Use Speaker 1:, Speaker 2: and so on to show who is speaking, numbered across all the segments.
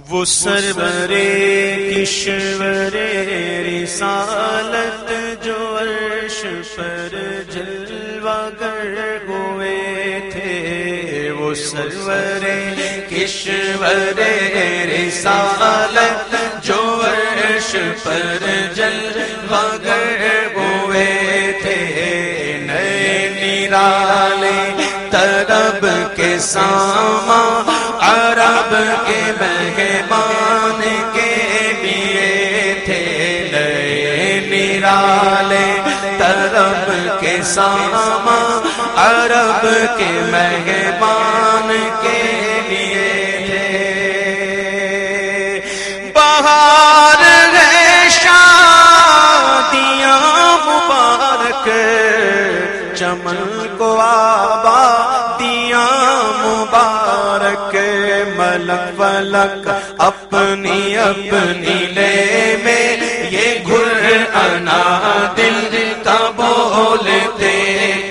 Speaker 1: وہ سرور کشور رسالت جو عرش پر جلوہ گر ہوئے تھے، وہ سرور کشور رسالت جو عرش پر جلوہ گر ہوئے تھے، نئے نرالے طرب کے ساما عرب کے مہمان کے لیے تھے، نئے نرالے طرب کے ساما عرب کے مہمان کے لیے تھے۔ بہار ہے شادیاں مبارک، چمن کو آبادیاں مبارک، ملک فلک اپنی اپنی لے میں یہ گر انا دل کا بولتے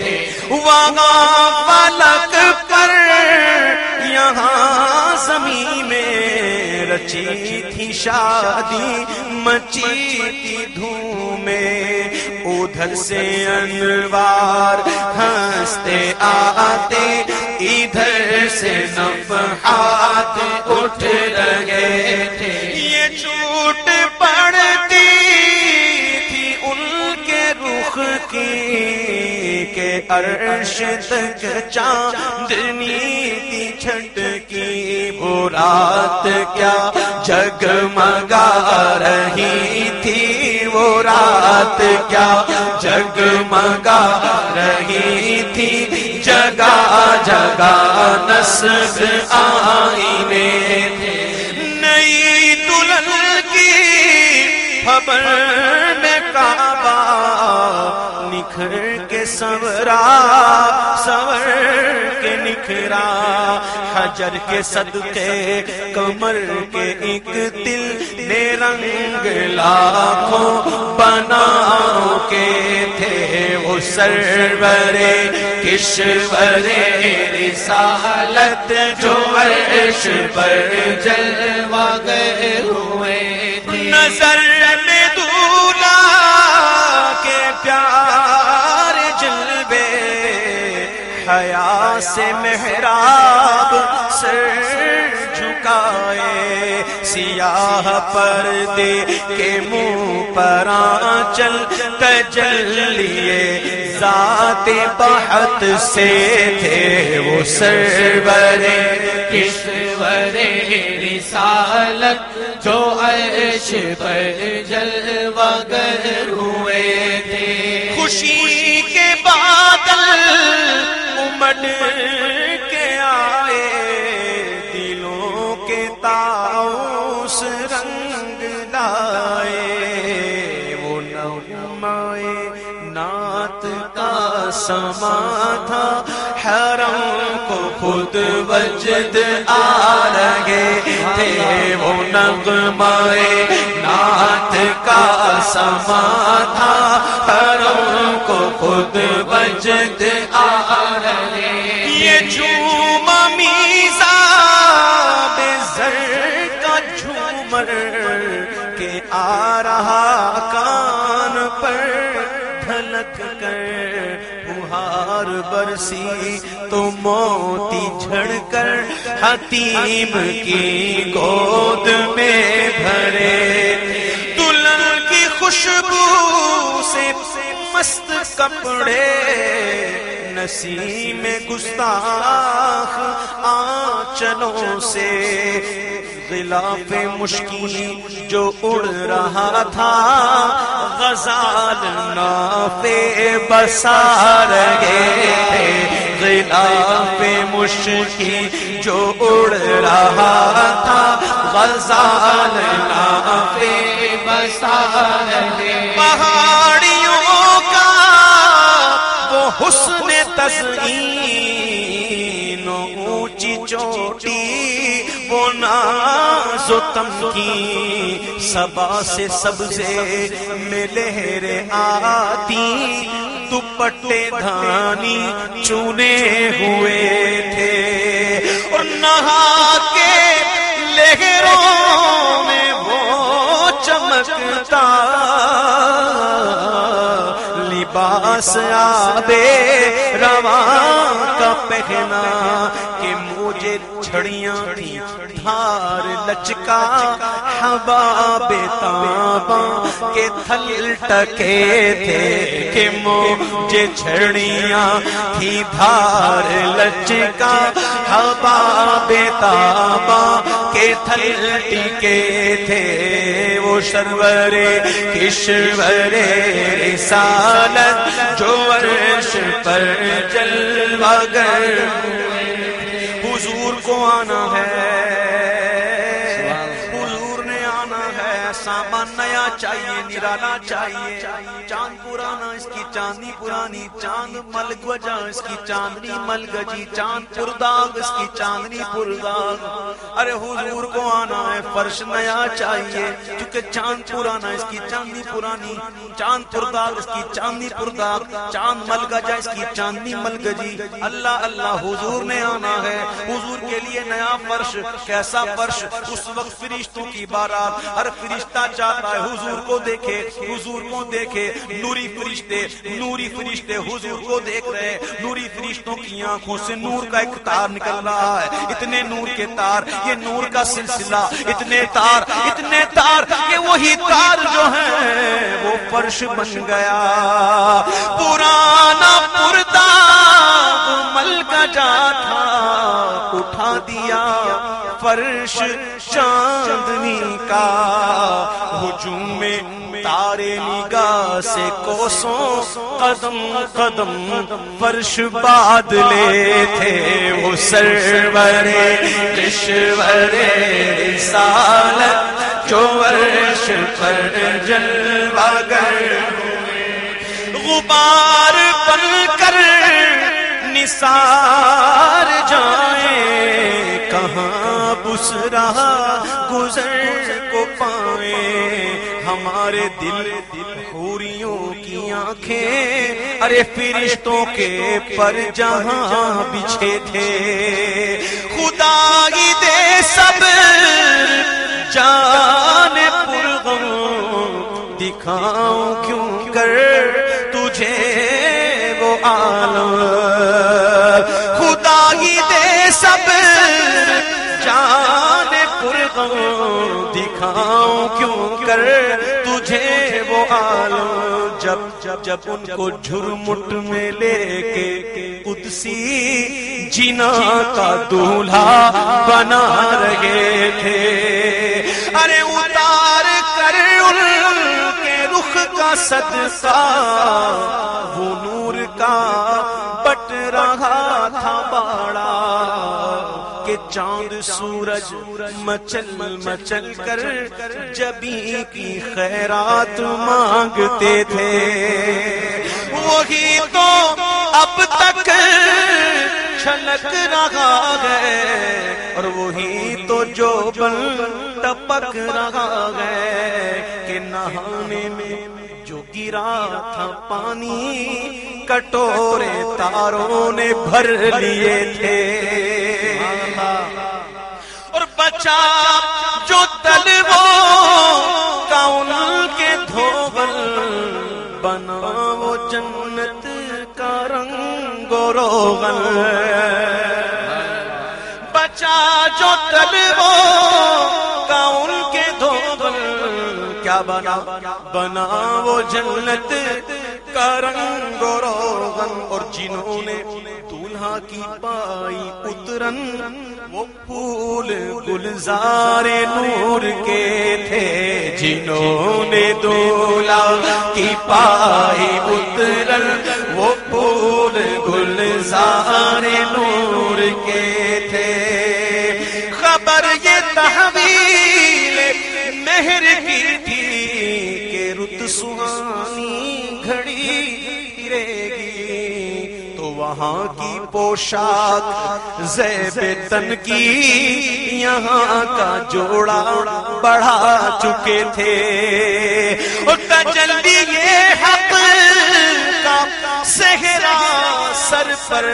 Speaker 1: تھے، وہاں فلک پر یہاں زمین میں رچی تھی شادی، مچی تھی دھومیں، ادھر سے انوار ہنستے آتے، ادھر سے نفحات اٹھ رہے تھے، یہ چوٹ پڑتی تھی ان کے رخ کی کہ عرش تک چاندنی تھی چھٹکی، وہ رات کیا جگمگا رہی تھی، وہ رات کیا جگمگا رہی تھی، جگہ جگہ نصب آئینے تھے، نئی دلہن کی خبر میں کعبہ نکھر کے سنورا، سنور کے نکھرا، حجر کے صدقے کمر کے ایک دل نے رنگ لاکھوں بناؤ کے تھے، وہ سرور کشور رسالت جو عرش پر جلوہ گر ہوئے تھے، نظر میں دولا کے پیار جلوے، حیا سے محراب سر جھکائے، سیاہ پردے کے منہ پر آنچل تجلیے ذات بحت سے تھے، وہ سرور کشور رسالت جو عرش پر جلوہ گر ہوئے تھے، خوشی کے بادل امڑ کے آئے، دلوں کے طاؤس رنگ لائے، وہ نغمائے نعت کا سما تھا، حرم کو خود وجد آ رہے تھے، وہ نغمائے نعت کا سما تھا، حرم کو خود وجد آ رہے، یہ جھوم میزاب زر کا جھومر کے آ رہا کان پر ڈھلک کر، بہار برسی تو موتی جھڑ کر حتیم کی گود میں بھرے، دلہن کی خوشبو سے مست کپڑے، نسیم گستاخ آنچلوں سے، غلاف مشکی جو اڑ رہا تھا، غزال نافے بسا رہے تھے، غلاف مشکی جو اڑ رہا تھا، غزال نافے بسا رہے، پہاڑیوں کا وہ حسن تزئین، اونچی چوٹی وہ ناز و تمکی، صبا سے سبزے میں لہریں آتی، دوپٹے دھانی چونے ہوئے تھے، اور نہا کے لہروں چمکتا لباس آبے رواں کا پہنا کہ مجھے چھڑیاں تھی دھار لچکا حباب تاباں کے تھل ٹکے تھے کہ مجھے چھڑیاں تھی دھار لچکا حباب تاباں کے تھل ٹکے تھے وہ سرور کشور رسالت جو عرش پر جلوہ گر حضور کو آنا ہے حضور نے آنا ہے سامان نیا چاہیے نرالا چاہیے چاند پرانا اس کی چاندنی پرانی چاند ملگ وجہ اس کی چاندنی ملگجی چاند پرداغ اس کی چاندنی پرداغ ارے حضور کو آنا ہے فرش نیا چاہیے کیونکہ چاند پرانا اس کی چاندنی پرانی چاند پرداغ اس کی چاندنی پرداغ چاند ملگجا اس کی چاندنی ملگجی اللہ اللہ حضور نے آنا ہے حضور کے لیے نیا فرش کیسا فرش اس وقت فرشتوں کی بارات ہر فرشتہ چاہتا ہے حضور کو دیکھے حضور کو دیکھے نوری فرشتے حضور کو دیکھ رہے نوری فرشتوں کی آنکھوں سے نور کا ایک تار نکل رہا ہے اتنے نور کے تار یہ نور کا سلسلہ اتنے تار کہ وہی تار جو ہے وہ فرش بن گیا پرانا پردہ مل کا جا تھا اٹھا دیا فرش چاندنی کا ہجوم میں تارے نگاہ سے کوسوں قدم قدم فرش بادلے تھے وہ سرور کشور رسالت جو عرش پر جلوہ گر غبار بن کر نثار جائیں کہاں بسرا گزر کو پائیں ہمارے دل حوریوں کی آنکھیں ارے فرشتوں کے پر جہاں بچھے تھے خدائی دے سب جان پرغم دکھاؤں کیوں کر تجھے وہ عالم خدائی دے سب جان پرغم دکھاؤں کیوں کر تجھے وہ عالم جب ان کو جھرمٹ میں لے کے قدسی جنا کا دولہا بنا رہے تھے ارے اتار کر ان کے رخ کا صدقہ وہ نور کا بٹ رہا تھا باڑا کہ چاند سورج مچل کر جبی کی خیرات مانگتے تھے وہی تو اب تک چھلک رہا ہے اور وہی تو جو بن ٹپک رہا ہے کہ نہانے میں جو گرا تھا پانی کٹورے تاروں نے بھر لیے تھے اور بچا جو طلبوں کا ان کے دھوبل بنا وہ جنت کا رنگ و روغن بچا جو طلبوں کا ان کے دھوبل کیا بنا وہ جنت کا رنگ و روغن اور جنہوں نے دولہا کی پائی اترن وہ پھول گلزار نور کے تھے جنہوں نے دولہا کی پائی اترن وہ پھول گلزار نور کے تھے خبر یہ تحویل مہر کی تھی کہ رت سہانی گھڑی رہے گی تو وہاں کی پوشاک زیب تن کی یہاں کا جوڑا بڑھا چکے تھے اور تجلی یہ حق کا صحرا سر پر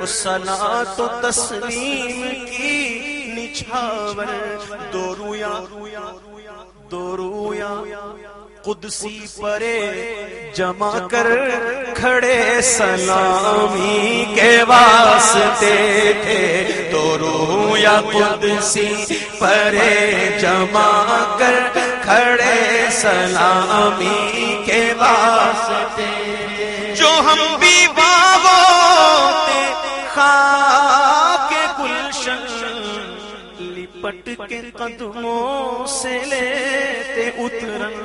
Speaker 1: صلاۃ و تسلیم کی نچھاور دو رویا قدسی پرے جمع کر کھڑے سلامی کے واسطے تھے، تو رویا قدسی پرے جمع کر کھڑے سلامی کے واسطے، جو ہم بھی باغوتے خاک گلشن لپٹ کے قدموں سے لیتے اترن۔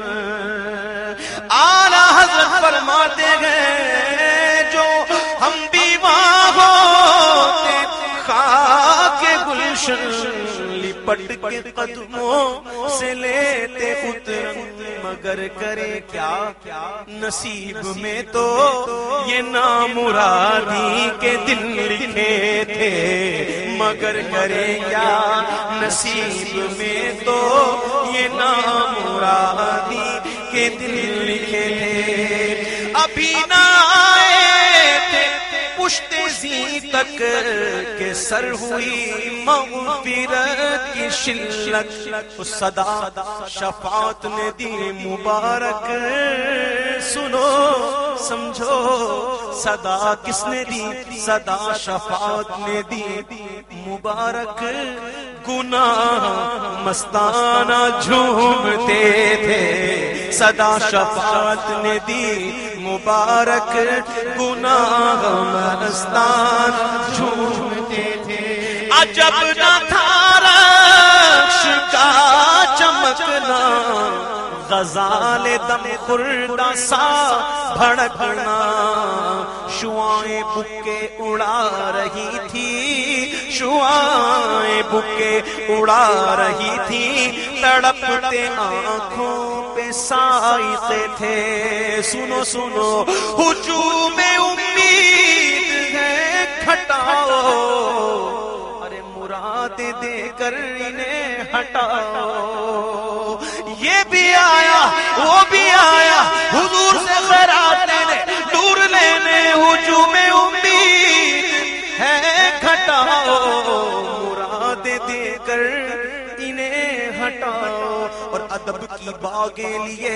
Speaker 1: اعلیٰ حضرت فرماتے گئے جو ہم بھی وہاں ہوتے خاک گلشن لپٹ کے قدموں سے لیتے اترن، مگر کرے کیا نصیب میں تو یہ نامرادی کے دل لکھے تھے، مگر کرے کیا نصیب میں تو یہ نامرادی کے دل لکھے تھے۔ ابھی نہ آئے تھے پشت زی تک کہ سر ہوئی مغفرت کی شلت، صدا شفاعت نے دی مبارک، سنو سمجھو صدا کس نے دی؟ صدا شفاعت نے دی مبارک، گناہ مستانہ جھومتے تھے، صدا شفاعت نے دی مبارک، گناہ مستان جھومتے تھے۔ عجب نہ تھا رخش کا چمکنا، غزال دم خوردہ سا بھڑکنا، شعائیں بکے اڑا رہی تھی، شعائیں بکے اڑا رہی تھی، تڑپتے آنکھوں پہ سائقے تھے۔ سنو سنو ہجوم امید ہے کھٹاؤ، ارے مراد دے کر انہیں ہٹاؤ، یہ بھی آیا وہ بھی آیا حضور سے خیرات لینے دور لینے، ہجوم امید ہے کھٹاؤ، مراد دے کر انہیں ہٹاؤ، اور ادب کی باغیں لیے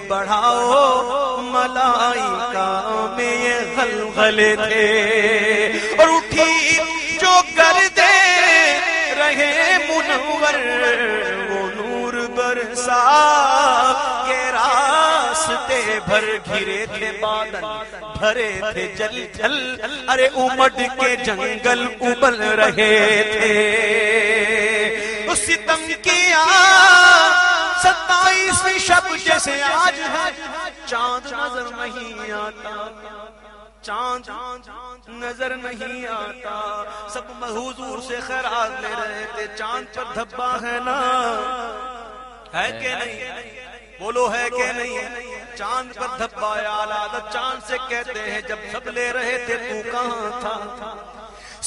Speaker 1: بڑھاؤ، ملائکہ میں یہ غلغلے تھے، اور اٹھی جو گردے رہے منور، وہ نور برسا کے راستے بھر گھرے تھے بادل بھرے تھے جل جل، ارے امڈ کے جنگل ابل رہے تھے، ستم کیا 27ویں شب جیسے آج ہے، چاند نظر نہیں آتا، چاند نظر نہیں آتا، سب حضور سے خیرات لے رہے تھے، چاند پر دھبا ہے نا، ہے کہ نہیں؟ بولو ہے کہ نہیں؟ چاند پر دھبا ہے، اعلیٰ چاند سے کہتے ہیں جب سب لے رہے تھے تو کہاں تھا؟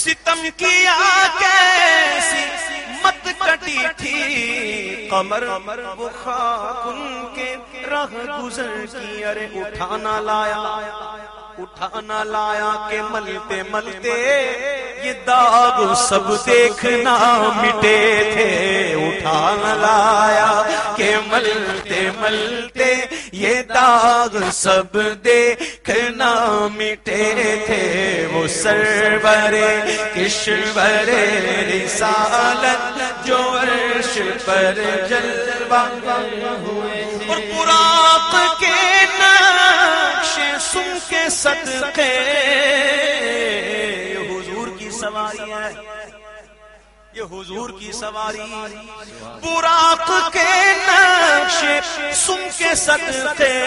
Speaker 1: ستم کیا کیسی مت کٹی تھی قمر، وہ خاک ان کے راہ گزر کی، ارے اٹھانا لایا اٹھانا لایا کہ ملتے ملتے یہ داغ سب دیکھنا مٹے تھے، اٹھانا لایا کہ ملتے ملتے یہ داغ سب دیکھنا مٹے تھے، وہ سرور کشور رسالت جو عرش پر جلوہ ہوئے، اور براق کے نقش سن کے صدقے، یہ حضور کی سواری ہے، یہ حضور کی سواری، براق کے نقش سن کے صدقے،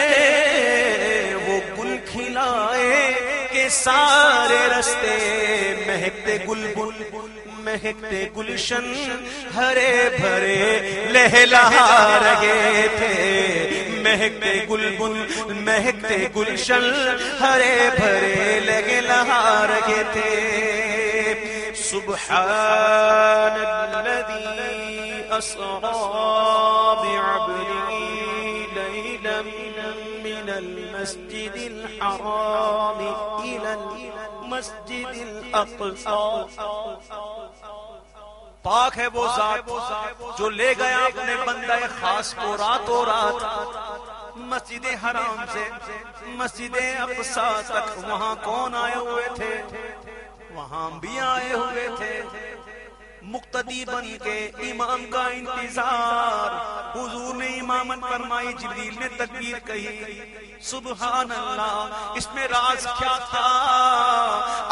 Speaker 1: وہ گل کھلائے کہ سارے رستے مہکتے گلبن مہکتے گلشن ہرے بھرے لہلہا رہے تھے، مہکتے گلبن مہکتے گلشن ہرے بھرے لہلہا رہے تھے۔ سبحان الذی اسری بعبده لیلا من المسجد الحرام الى المسجد الاقصى پاک ہے وہ ذات جو لے گیا اپنے بندہ خاص کو راتوں رات مسجد حرام سے مسجد اقصی تک. وہاں کون آئے ہوئے تھے؟ وہاں بھی آئے ہوئے تھے مقتدی بن کے امام کا انتظار. حضور نے امامت فرمائی، جبریل نے تکبیر کہی، سبحان اللہ. اس میں راز کیا تھا؟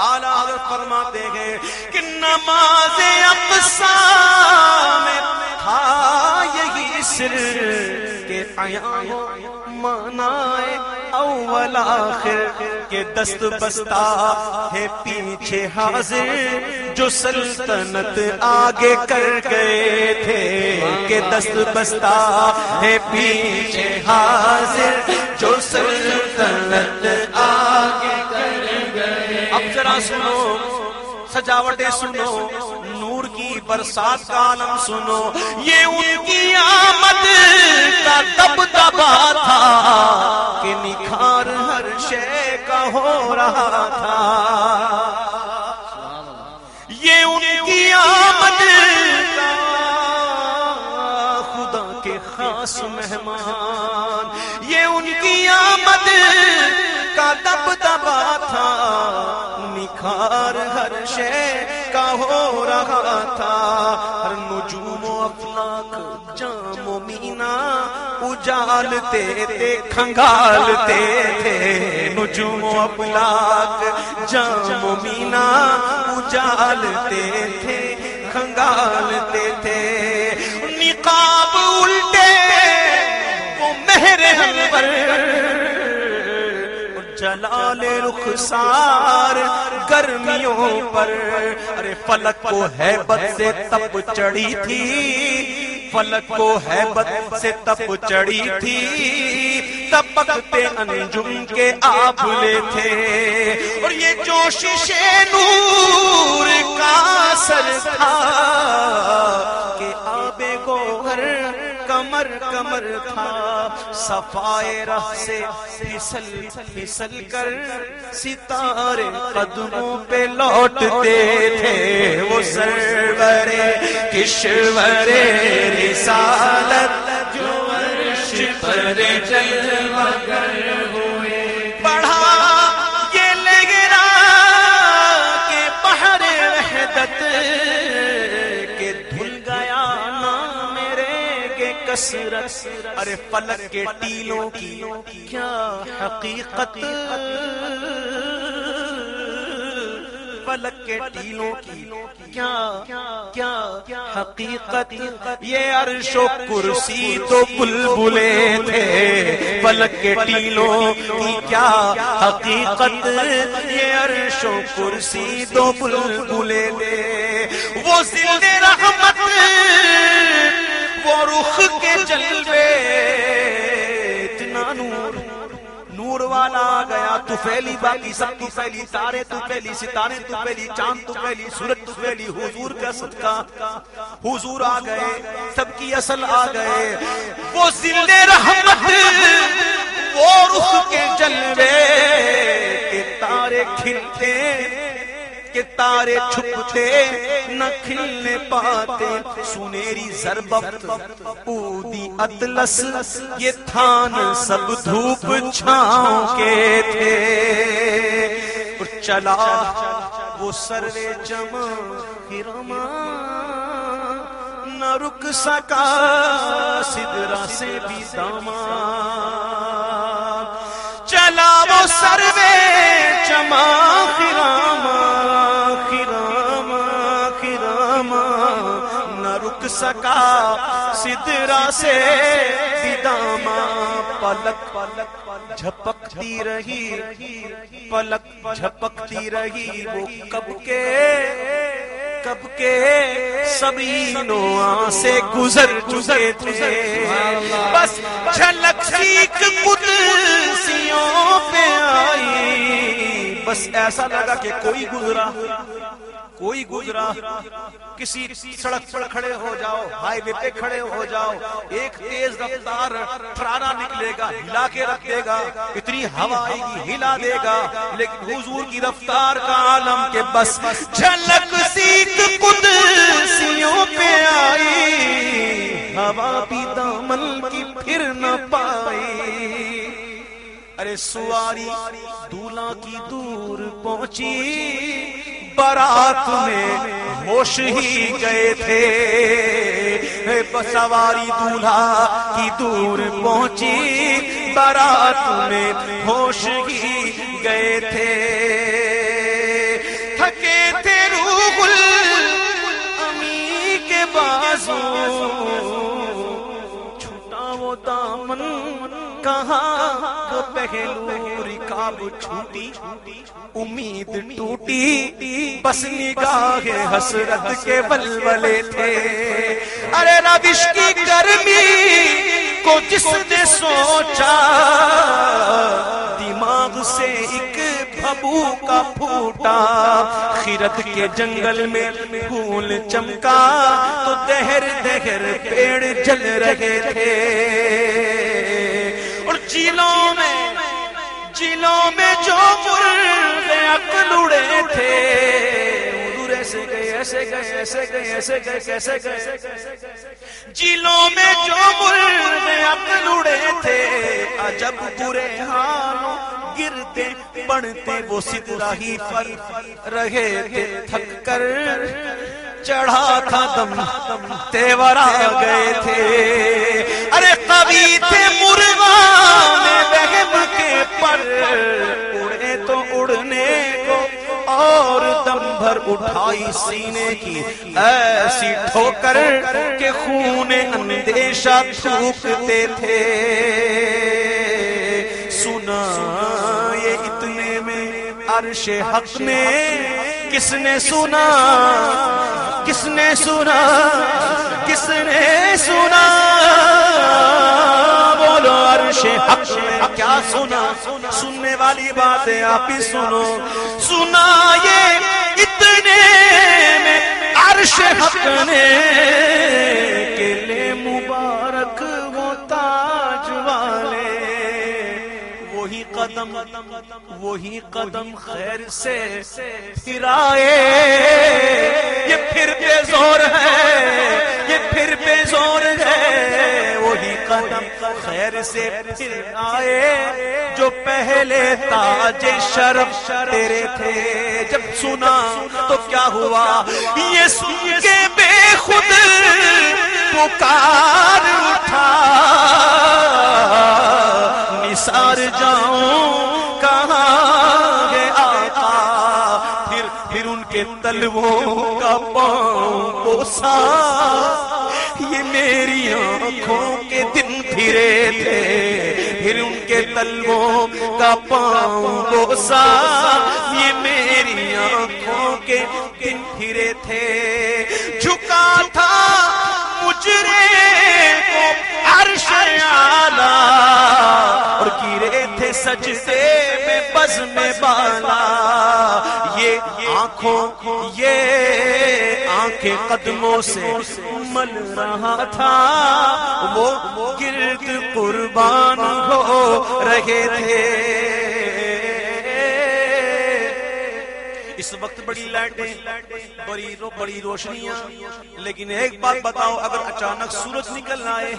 Speaker 1: اعلیٰ حضرت فرماتے ہیں کہ نماز اقصی میں تھا یہی سر کہ عیاں منائے اول آخر کے دست بستہ ہے پیچھے حاضر جو سلطنت آگے کر گئے تھے، کہ دست بستہ ہے پیچھے حاضر جو سلطنت آگے کر گئے. اب ذرا سنو، سجاوٹیں سنو، نور کی برسات کا عالم سنو. یہ ان کی آمد کا دبدبا تھا کہ نکھار ہر شے کا ہو رہا تھا. یہ ان کی آمد کا خدا کے خاص مہمان، یہ ان کی آمد کا دبدبا تھا، نکھار ہر شے کا ہو رہا تھا. ہر نجوم و افلاک جام و مینا اجالتے تھے کھنگالتے تھے. نجوم و افلاک جام و مینا اجالتے تھے کھنگالتے تھے. نقاب الٹے وہ مہر انور جلال رخسار گرمیوں پر. ارے فلک کو ہیبت سے تپ چڑھی تھی، فلک کو ہیبت سے تپ چڑھی تھی، تپکتے انجم کے آبلے تھے. اور یہ جوشش نور کا اثر تھا کہ آب گوہر کمر کمر تھا. صفائے رہ سے پھسل پھسل کر ستارے قدموں پہ لوٹتے تھے. وہ سرور کشور رسالت جو عرش پر جلوہ گر ہوئے. پڑھا یہ لگرا کہ بحر وحدت کہ دھل گیا نام میرے کے کثرت. ارے فلک کے ٹیلوں کی کیا حقیقت، فلک کے ٹیلوں کی کیا حقیقت. یہ عرش و کرسی تو بلبلے تھے، فلک کے ٹیلوں کی کیا حقیقت. یہ عرش و کرسی تو بلبلے تھے. وہ ذل رحمت وہ رخ کے جلوے، اتنا نور والا آ گیا. تو پھیلی باقی سب تو پھیلی، تارے تو پھیلی، ستارے تو پھیلی، چاند تو پھیلی، سورج تو پھیلی. حضور کا صدقہ حضور آ گئے، سب کی اصل آ گئے. وہ ذل رحمت وہ رخ کے جلوے کہ تارے کھلتے کہ تارے چھپتے نہ کھلنے پاتے. سنیری زربفت اودی اطلس یہ تھان سب دھوپ چھاؤں کے تھے. اور چلا وہ سروے جمع خرما نہ رک سکا سدرا سے بھی داما. چلا وہ سروے جمع خرما نہ رک سکا سدرا سے داما. پلک پلک جھپکتی رہی، پلک جھپکتی رہی. وہ کب کے سبھی نوعاں سے گزر چکے تھے. بس جھلک سیکھ قدسیوں پہ آئی، بس ایسا لگا کہ کوئی گزرا کوئی گزرا، کسی سڑک پر کھڑے ہو جاؤ، ہائی وے پہ کھڑے ہو جاؤ، ایک تیز رفتار ٹرانا نکلے گا، ہلا کے رکھ دے گا، اتنی ہوا آئے گی ہلا دے گا، لیکن حضور کی رفتار کا عالم کے بس جھلک سیکھ قدسیوں پہ آئی، ہوا بھی دامن کی پھر نہ پائی۔ ارے سواری دولہا کی دور پہنچی، بارات میں ہوش ہی گئے تھے، سواری دولہا کی دور پہنچی، بارات میں ہوش ہی گئے تھے، تھکے تھے روح الامی کے بازو، چھوٹا وہ دامن کہاں پہلو رکاب چھوٹی، امید ٹوٹی، بس نگاہ حسرت کے ولولے تھے۔ ارے روش کی گرمی کو جس نے سوچا، دماغ سے ایک بھبو کا پھوٹا، خیرت کے جنگل میں پھول چمکا تو دہر دہر پیڑ جل رہے تھے، اور جیلوں میں جو مرغ عقل اڑے تھے، حضور ایسے گئے ایسے گئے ایسے گئے ایسے گئے کیسے گئے، جیلوں میں جو مرغ عقل اڑے تھے، عجب برے حالوں گرتے پڑتے وہ ستراہی پر رہے تھے، تھک کر چڑھا تھا دم تیور آ گئے تھے، ارے قوی تھے مرغان وہم کے پر، اڑے تو اڑنے کو اور دم بھر اٹھائی سینے کی ایسی ٹھوکر کہ خون اندیشہ تھوکتے تھے، سنا یہ اتنے میں عرش حق نے، کس نے سنا کس نے سنا کس نے سنا، بولو عرش حق نے کیا سنا، سننے والی باتیں آپ ہی سنو، سنا یہ اتنے میں عرش حق نے، کہ لے مبارک وہ تاج والے، وہی قدم خیر سے پھرائے، یہ پھر بے زور ہے، یہ پھر بے زور ہے، وہی قدم خیر سے پھر آئے جو پہلے تاج شرف تیرے تھے۔ جب سنا تو کیا ہوا، یہ سن کے بے خود پکار اٹھا، نثار جاؤں کہاں ہے آقا، پھر ان کے تلووں کا پاؤں بوسا، یہ میری آنکھوں کے دن پھرے تھے، پھر ان کے تلووں کا پاؤں بوسا، یہ میری آنکھوں کے دن پھرے تھے، جھکا تھا مجرے کو عرش اعلیٰ، اور گرے تھے سجدے میں بزم بالا، یہ آنکھیں قدموں سے مل رہا تھا، وہ گرد قربان ہو رہے تھے۔ اس وقت بڑی لائٹیں، بڑی روشنیاں، لیکن ایک بات بتاؤ، اگر اچانک سورج نکل آئے،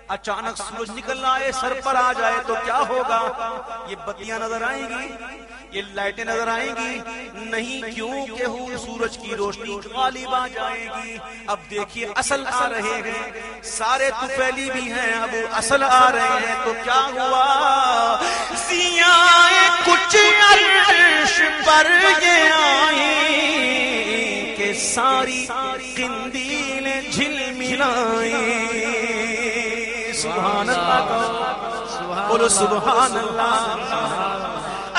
Speaker 1: اچانک سورج نکل آئے، سر پر آ جائے تو کیا ہوگا؟ یہ بتیاں نظر آئیں گی، یہ لائٹیں نظر آئیں گی؟ نہیں، کیوں کہ سورج کی روشنی غالب آ جائے گی۔ اب دیکھیے اصل آ رہے ہیں، سارے طفیلی بھی ہیں، اب اصل آ رہے ہیں، تو کیا ہوا؟ سیاہیں کچھ عرش پر یہ آئیں کہ ساری قندیلیں جھلملائیں، سبحان اللہ، بولو سبحان اللہ۔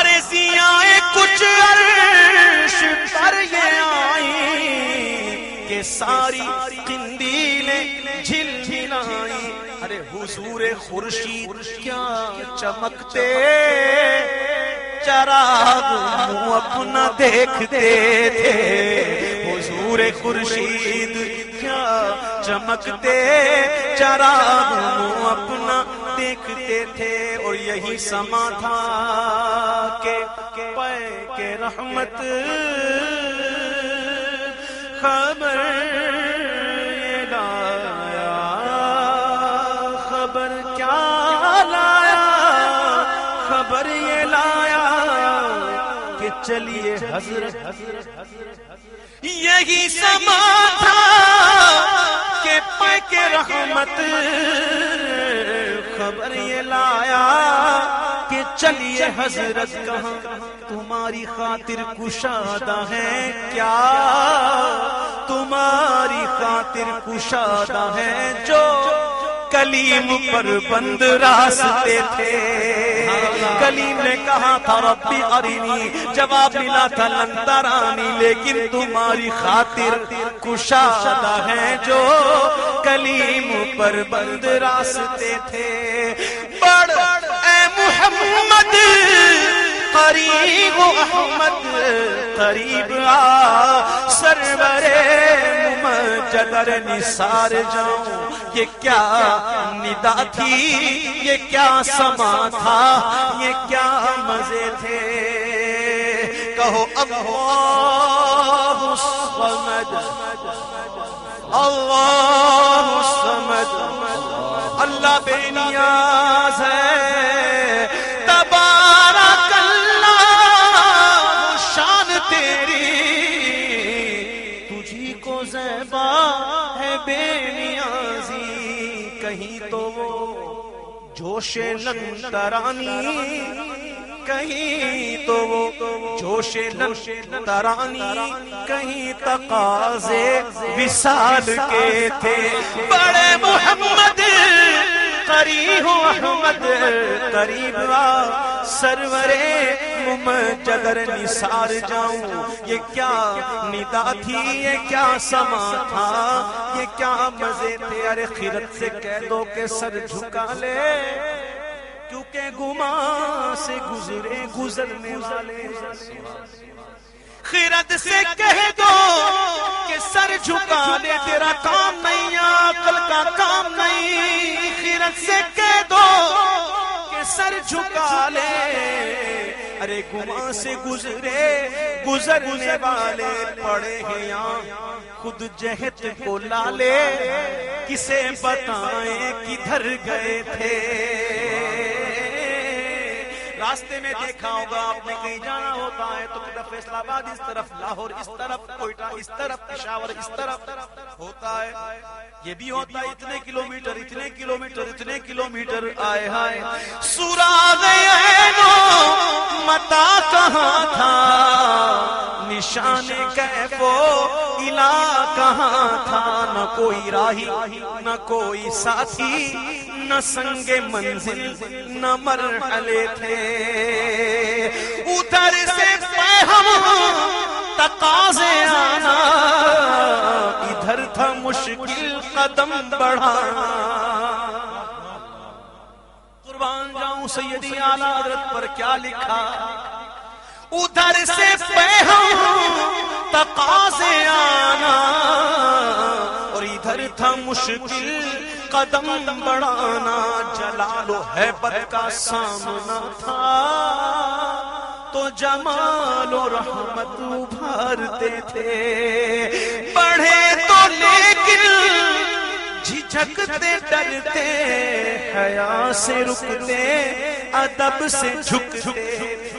Speaker 1: ارے ضیائیں کچھ عرش پر یہ آئیں کہ ساری قندیلیں جھلملائیں، ارے حضور خورشید کیا چمکتے، چراغ منہ اپنا دیکھتے تھے، حضور خورشید کیا چمکتے، چراغ منہ اپنا دیکھتے تھے۔ اور یہی سما تھا کہ پے کے رحمت خبر یہ لایا، خبر کیا لایا، خبر یہ لایا کہ چلیے حضرت، یہی سما تھا کہ پے کے رحمت خبر یہ لایا کہ چلیے حضرت، کہاں تمہاری خاطر کشادہ ہے کیا، تمہاری خاطر کشادہ ہے جو کلیم پر بند راستے تھے۔ کلیم نے کہا تھا ربی ارینی، جواب ملا تھا لن ترانی، لیکن تمہاری خاطر کشادہ ہے جو کلیم پر بند راستے تھے۔ بڑھ اے محمد قریب احمد قریب آ، سرور ممجدر نثار جاؤں، یہ کیا ندا تھی، یہ کیا سما تھا، یہ کیا مزے تھے۔ کہو اللہ الصمد، اللہ الصمد، اللہ بے نیاز ہے، تبارک اللہ شان تیری، تجھی کو زیبا ہے بے نیازی۔ کہیں تو وہ جوش لن ترانی، کہیں تو وہ جوش لن ترانی، کہیں تقاضے وصال کے تھے۔ بڑے محمد قریب احمد قریب آ، سرورے ممجدر نثار جاؤں، یہ کیا ندا تھی، یہ کیا سما تھا، یہ کیا مزے تھے۔ ارے خیرت سے کہہ دو کہ سر جھکا لے، کیونکہ گمان سے گزرے گزرنے والے۔ خیرت سے کہہ دو کہ سر جھکا لے، تیرا کام نہیں، عقل کا کام نہیں۔ خیرت سے کہہ دو کہ سر جھکا لے، ارے گمان سے گزرے گزرنے والے پڑے ہیں یہاں خود جہت کو لالے، کسے بتائیں کدھر گئے تھے۔ راستے میں دیکھا ہوگا آپ نے، کہیں جانا ہوتا ہے تو کدھر فیصل آباد اس طرف، لاہور اس طرف، کوئٹہ اس طرف، پشاور اس طرف ہوتا ہے۔ یہ بھی ہوتا ہے اتنے کلومیٹر اتنے کلومیٹر اتنے کلومیٹر، آئے ہائے سراغ عینو متا کہاں تھا، نشان کیف و الا کہاں تھا، نہ کوئی راہی نہ کوئی ساتھی، نہ سنگ منزل نہ مرحلے تھے۔ ادھر سے فہم تقاضے آنا، ادھر تھا مشکل قدم بڑھانا۔ قربان جاؤں سیدی اعلیٰ حضرت پر کیا لکھا، ادھر سے فہم تقاضے آنا، اور ادھر تھا مشکل قدم بڑھانا۔ جلال و ہیبت کا سامنا تھا تو جمال و رحمت ابھارتے تھے۔ بڑھے تو لیکن جھجکتے ڈرتے، حیا سے رکتے ادب سے جھکتے۔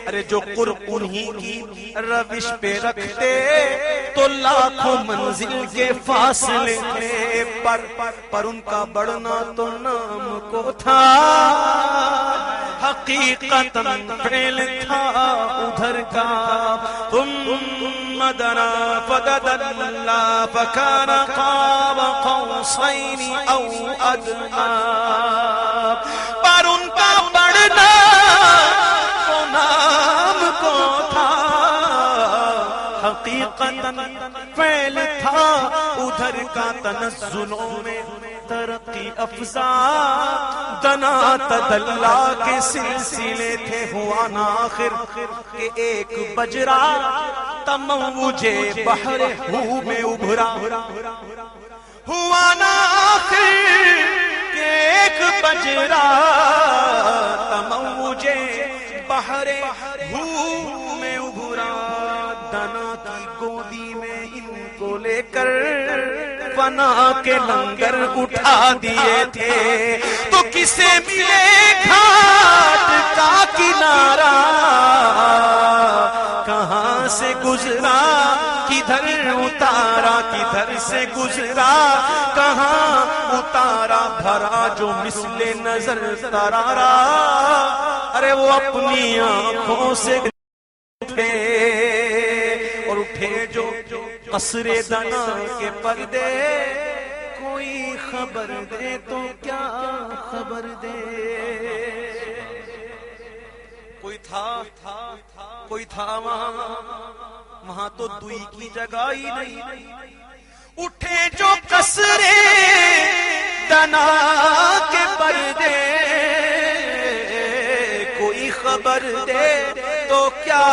Speaker 1: ارے جو قرب انہی کی روش پہ رکھتے تو لاکھوں منزل کے فاصلے تھے، پر ان کا بڑھنا تو نام کو تھا، حقیقتاً فعل تھا ادھر کا۔ ثم دنا فدنا فكان قاب قوسين او ادنى، پر ان کا بڑھنا تو نام کو تھا، حقیقتاً فعل تھا ادھر کا۔ تنزلوں میں ترقی افزا دنا تدلا کے سلسلے تھے، ہوا نا آخر کہ ایک بجرا تموج بحر ہو میں ابھرا، ہوا نا آخر کہ ایک بجرا تموج بحر ہو میں ابھرا، دنا کی گودی میں ان کو لے کر فنا کے لنگر اٹھا دیے تھے، تو کسے ملے گھاٹ کا کنارہ، کہاں سے گزرا کدھر اتارا، کدھر سے گزرا کہاں اتارا، بھرا جو مثل نظر ترارا، ارے وہ اپنی آنکھوں سے اٹھے، اور اٹھے جو قصر دنا کے پردے، کوئی خبر دے تو کیا خبر دے، کوئی تھا وہاں تو دوئی کی جگہ ہی نہیں، اٹھے جو قصر دنا کے پردے، کوئی خبر دے تو کیا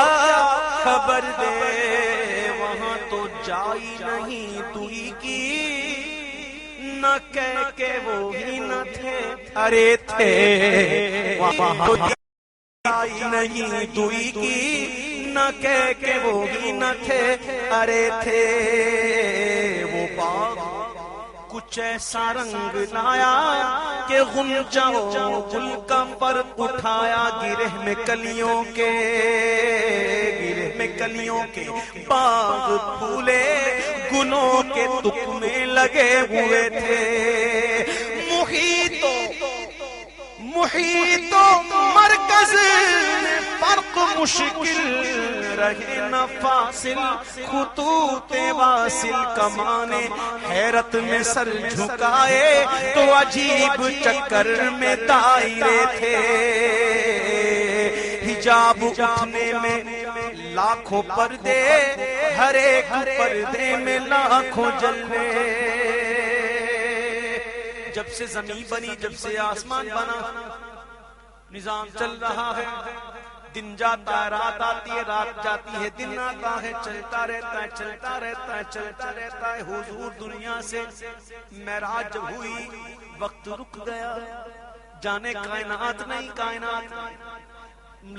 Speaker 1: خبر دے، وہاں تو جائی نہیں دوئی کی، نہ کہہ کے وہ ہی نہ تھے، ارے تھے، وہاں تو جائی نہیں دوئی کی، نہ کہہ کے وہ ہی نہ تھے، ارے تھے، وہ باغ کچھ ایسا رنگ لایا کہ غنچہ گل کا پر اٹھایا، گرہ میں کلیوں کے باغ پھولے، گلوں کے تکمے لگے ہوئے تھے، محیط و مرکز میں فرق مشکل رہے نہ فاصل، خطوط واصل کمانے حیرت میں سر جھکائے، تو عجیب چکر میں دائرے تھے، حجاب اٹھنے میں لاکھوں پردے، ہر ایک پردے میں لاکھوں جلوے، جب سے زمین بنی، جب سے آسمان بنا، نظام چل رہا ہے، دن جاتا ہے رات آتی ہے، رات جاتی ہے دن آتا ہے، چلتا رہتا ہے چلتا رہتا ہے چلتا رہتا ہے، حضور دنیا سے معراج جب ہوئی وقت رک گیا، جانے کائنات نہیں، کائنات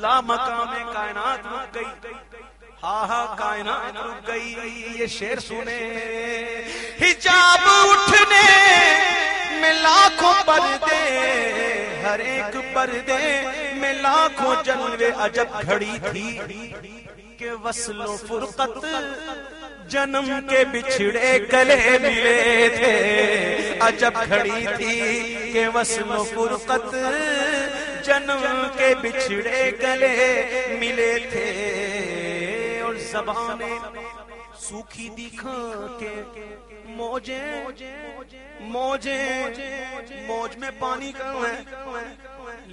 Speaker 1: لا مقام کائنات رک گئی، ہاں کائنات رک گئی، یہ شعر سنے، حجاب اٹھنے میں لاکھوں پردے، ہر ایک پردے میں لاکھوں جلوے، عجب گھڑی تھی کہ وصل و فرقت جنم کے بچھڑے گلے ملے تھے، عجب گھڑی تھی کہ وصل و فرقت جنم کے بچھڑے گلے ملے تھے، اور زبانیں سوکھی دکھا کے موج میں پانی کم ہے،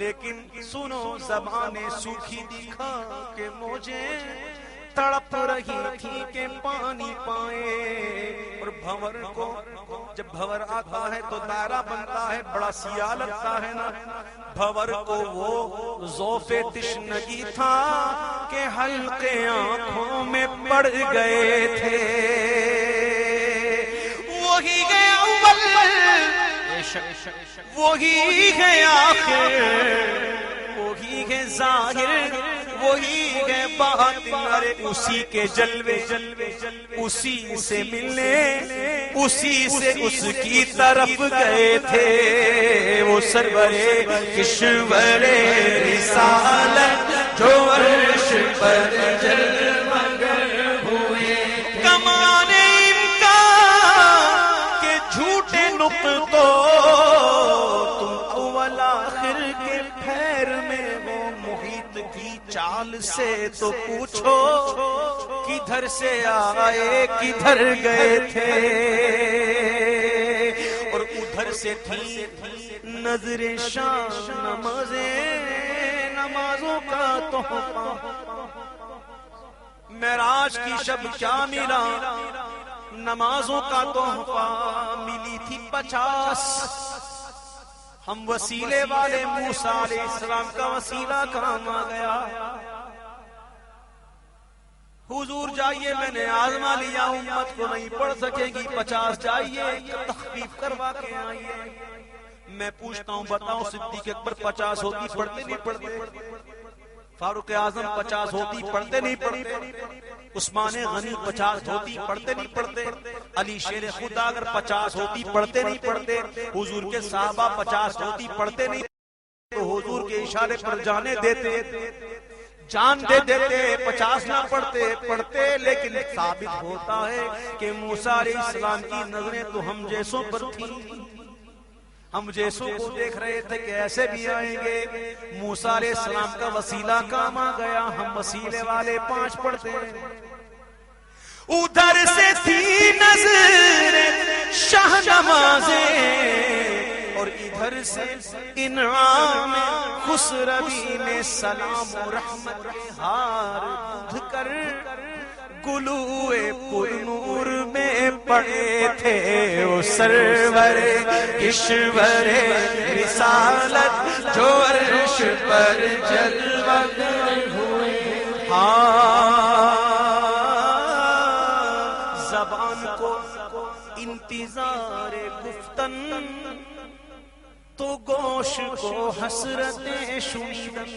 Speaker 1: لیکن سنو زبانیں سوکھی دکھا کے موجیں تڑپ رہی تھی کہ پانی پائیں، اور بھنور کو جب بھنور آتا ہے تو دائرہ بنتا ہے، بڑا سیاہ لگتا ہے نا، بھنور کو وہ ذوف تشنگی تھا کہ حلقے آنکھوں میں پڑ گئے تھے، وہی ہے اول وہی ہے آخر، وہی ہے ظاہر، وہی ہے باطن، ارے اسی کے جلوے اسی سے ملنے، اسی سے اس کی طرف گئے تھے، وہ سرور کشور رسالت جو عرش پر جلوگر ہوئے، کمان امکان کے جھوٹے نقطوں، تم اول آخر کے پھیر میں وہ محیط کی چال سے تو پوچھو، کدھر سے آئے کدھر گئے تھے، اور ادھر سے تھی نظر شام نمازوں کا تحفہ، معراج کی شب کیا ملا، نمازوں کا تحفہ، ملی تھی 50. ہم وسیلے والے موسیٰ علیہ السلام کا وسیلہ کام آ گیا. حضور جائیے میں نے آزما لیا امت کو نہیں پڑھ سکے گی 50 جائیے تخفیف کروا کے آئیے. میں پوچھتا ہوں بتاؤ صدیق اکبر 50 ہوتی پڑھتے نہیں پڑھتے؟ فاروق اعظم 50 ہوتی پڑھتے نہیں پڑھتے؟ عثمان غنی 50 ہوتی پڑھتے نہیں پڑھتے؟ علی شیر خدا اگر 50 ہوتی پڑھتے نہیں پڑھتے؟ حضور کے صحابہ 50 ہوتی پڑھتے نہیں تو حضور کے اشارے پر جانے دیتے جان دے دیتے 50 نہ پڑھتے. لیکن ثابت ہوتا ہے کہ موسیٰ علیہ السلام کی نظریں تو ہم جیسوں پر تھیں. ہم جیسوں کو دیکھ رہے تھے کہ ایسے بھی آئیں گے. موسیٰ علیہ السلام کا وسیلہ کام آ گیا. ہم وسیلے والے 5 پڑھتے ہیں. ادھر سے تھی نظر شاہ نوازیں اور ادھر سے انعام خسروی نے سلام و رحمت کے ہار بدھ کر گلوئے پر نور میں پڑے تھے وہ سرور کشور رسالت جو عرش پر جلوہ ہوئے. زبان کو انتظار گفتن تو گوش کو حسرتیں شنیدن.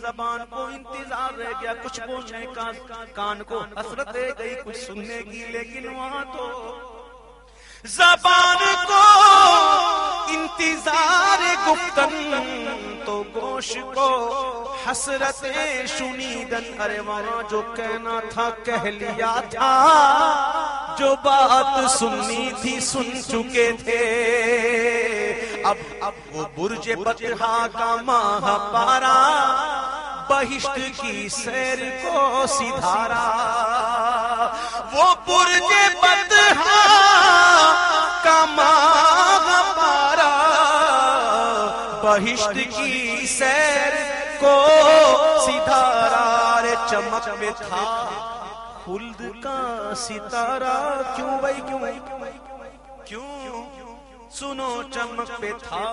Speaker 1: زبان کو انتظار رہ گیا کچھ بولنے کا, کان کو حسرت رہ گئی کچھ سننے کی, لیکن وہاں تو زبان کو انتظار گفتن تو گوش کو حسرتیں شنیدن. ارے وہاں جو کہنا تھا کہہ لیا تھا, جو بات سننی تھی سن چکے تھے. اب وہ برج بطحا کا ماہ پارا بہشت کی سیر کو سدھارا. وہ برج بطحا کا ماہ پارا بہشت کی سیر کو سدھارا. رے چمک میں تھا خلد کا ستارہ. کیوں بھائی کیوں سنو چمک پہ تھا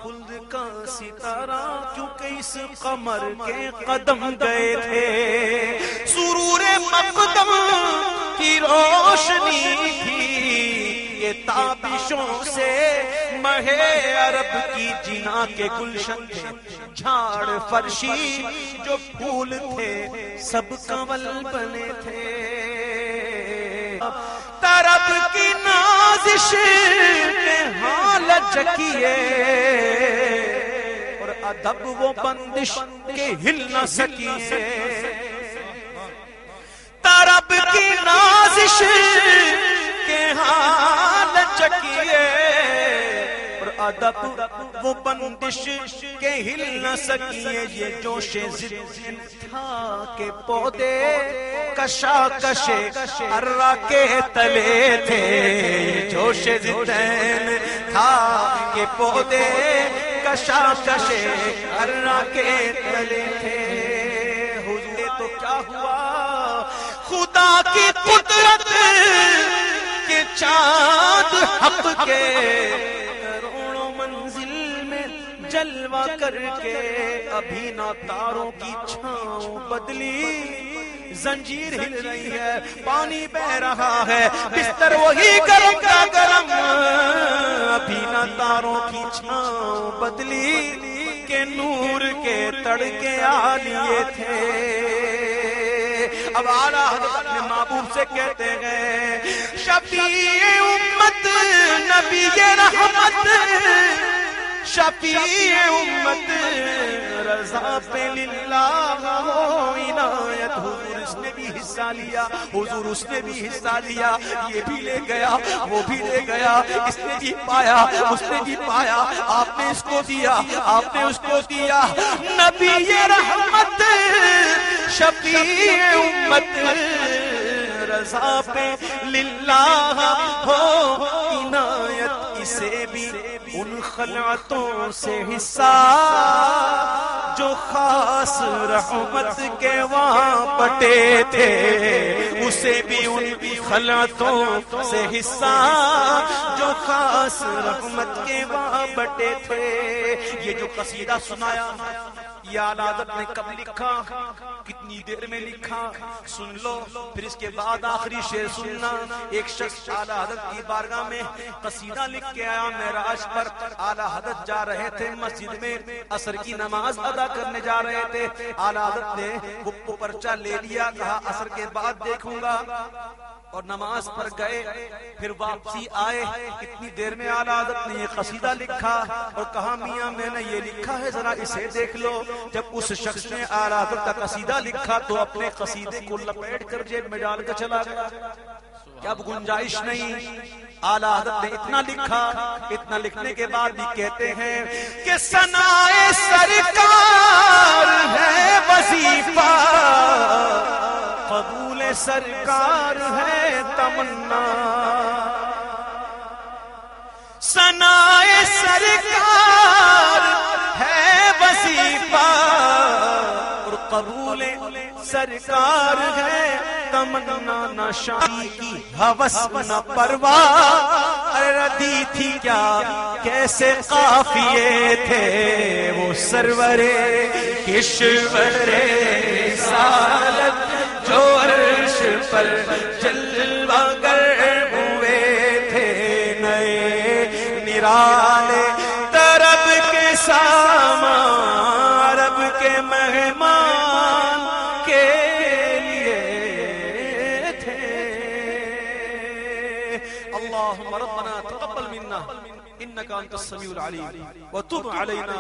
Speaker 1: خلد کا ستارہ, کیونکہ اس قمر کے قدم گئے تھے. سرور مقدم کی روشنی تھی یہ تابشوں سے مہ عرب کی جنا کے گلشن تھے. جھاڑ فرشی جو پھول تھے سب کنول بنے تھے. طرب کی نازش میں حال چکیے اور ادب وہ بندش کے ہل نہ سکیے. طرب کی نازش کے حال چکیے اور ادب وہ بندش کے ہل نہ سکیے. یہ جوش ضد تھا کہ پودے کشاکش ارہ کے تلے تھے. یہ جوش ضدین تھا کہ پودے کشاکش ارہ کے تلے تھے. حضور تو کیا ہوا خدا کی قدرت کے چاند حق کے کروڑوں منزل میں جلوہ کر کے. ابھی نہ تاروں کی چھاؤں بدلی زنجیر ہل رہی ہے, پانی بہ رہا ہے, بستر وہی گرم کا گرم. ابھی نہ تاروں کی چھاؤں بدلی کے نور کے تڑکے آ لیے تھے. اب آلہ حضرت اپنے محبوب سے کہتے ہیں شفیع امت نبی رحمت, شفیع امت رضا پہ للہ ہو عنایت. حضور اس نے بھی حصہ لیا, حضور اس نے بھی حصہ لیا, یہ بھی لے گیا وہ بھی لے گیا, اس نے بھی پایا اس نے بھی پایا, آپ نے اس کو دیا آپ نے اس کو دیا. نبی رحمت شفیع امت رضا پہ للہ ہو عنایت. اسے بھی بھی ان خلعتوں سے حصہ جو خاص رحمت کے وہاں بٹے تھے، اسے بھی ان خلعتوں سے حصہ جو خاص رحمت کے وہاں بٹے تھے۔ یہ جو قصیدہ سنایا یہ اعلیٰ حضرت نے کب لکھا، کتنی دیر میں لکھا، سن لو، پھر اس کے بعد آخری شعر سننا۔ ایک شخص اعلیٰ حضرت کی بارگاہ میں قصیدہ لکھ کے آیا معراج پر۔ اعلیٰ حضرت جا رہے تھے مسجد میں، عصر کی نماز ادا کرنے جا رہے تھے۔ اعلیٰ حضرت نے وہ پرچہ لے لیا، کہا عصر کے بعد دیکھوں گا، اور نماز پر گئے، پھر واپسی آئے۔ اتنی دیر میں اعلیٰ حضرت نے یہ قصیدہ لکھا اور کہا میاں میں نے یہ لکھا ہے، ذرا اسے دیکھ لو۔ جب اس شخص نے اعلیٰ حضرت کا قصیدہ لکھا تو اپنے قصیدے کو لپیٹ کر جیب میں ڈال کر چلا گیا، کہ اب گنجائش نہیں۔ اعلیٰ حضرت نے اتنا لکھا، اتنا لکھنے کے بعد بھی کہتے ہیں کہ ثنائے سرکار ہے وظیفہ، قبول سرکار ہے تمنا، ثنائے سرکار ہے وظیفہ اور قبول سرکار ہے تمنا، نہ شادی کی ہوس نہ پرواہ، ردی تھی کیا کیسے قافیے تھے وہ سرور کشور رسالت جو عرش پر جلوہ گر ہوئے تھے، نئے نرالے طرب کے سامان، عرب کے مہمان کے لیے تھے۔ اللہم ربنا تقبل منا انکا انت السمیع العلیم وتب علینا